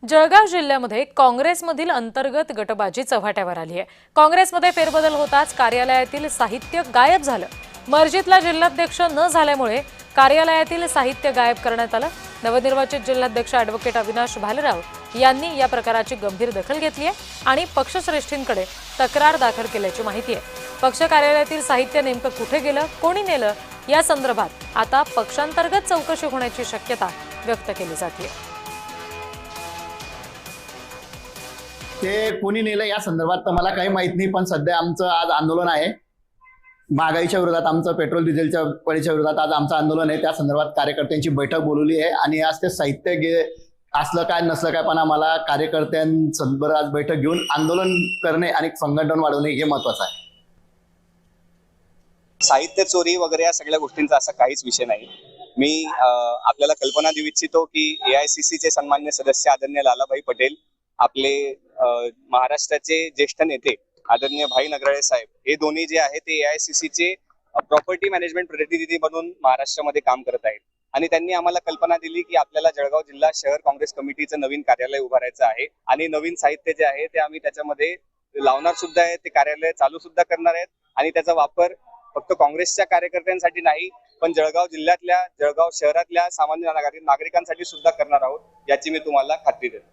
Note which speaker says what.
Speaker 1: जळगाव जिल्ह्यामध्ये काँग्रेसमधील अंतर्गत गटबाजी चव्हाट्यावर आली आहे। काँग्रेसमध्ये फेरबदल होताच कार्यालयातील साहित्य गायब झालं। मर्जीतला जिल्हाध्यक्ष न झाल्यामुळे कार्यालयातील साहित्य गायब करण्यात आलं। नवनिर्वाचित जिल्हाध्यक्ष ॲडव्होकेट अविनाश भालेराव यांनी या प्रकाराची गंभीर दखल घेतली आहे आणि पक्षश्रेष्ठींकडे तक्रार दाखल केल्याची माहिती आहे। पक्ष कार्यालयातील साहित्य नेमकं कुठे गेलं, कोणी नेलं या संदर्भात आता पक्षांतर्गत चौकशी होण्याची शक्यता व्यक्त केली जाते।
Speaker 2: ते कोणी नेलं या संदर्भात तर मला काही माहित नाही, पण सध्या आमचं आज आंदोलन आहे महागाईच्या विरोधात। आमचं पेट्रोल डिझेलच्या पडीच्या विरोधात आज आमचं आंदोलन आहे। त्या संदर्भात कार्यकर्त्यांची बैठक बोलवली आहे आणि आज ते साहित्य असलं काय नसलं काय, पण आम्हाला कार्यकर्त्यांसोबत आज बैठक घेऊन आंदोलन करणे आणि संघटन वाढवणे हे महत्वाचं आहे।
Speaker 3: साहित्य चोरी वगैरे या सगळ्या गोष्टींचा असा काहीच विषय नाही। मी आपल्याला कल्पना देऊ इच्छितो की AICC चे सन्मान्य सदस्य आदरणीय लालाभाई पटेल, आपले महाराष्ट्राचे ज्येष्ठ नेते आदरणीय भाई नगराळे साहेब, हे दोन्ही जे आहेत ते AICC चे प्रॉपर्टी मॅनेजमेंट प्रतिनिधी म्हणून महाराष्ट्रामध्ये काम करत आहेत आणि त्यांनी आम्हाला कल्पना दिली की आपल्याला जळगाव जिल्हा शहर काँग्रेस कमिटीचं नवीन कार्यालय उभारायचं आहे आणि नवीन साहित्य जे आहे ते आम्ही त्याच्यामध्ये लावणार सुद्धा आहे। ते कार्यालय चालू सुद्धा करणार आहेत आणि त्याचा वापर फक्त काँग्रेसच्या कार्यकर्त्यांसाठी नाही, पण जळगाव जिल्ह्यातल्या, जळगाव शहरातल्या सामान्य नागरिकांसाठी सुद्धा करणार आहोत, याची मी तुम्हाला खात्री देतो।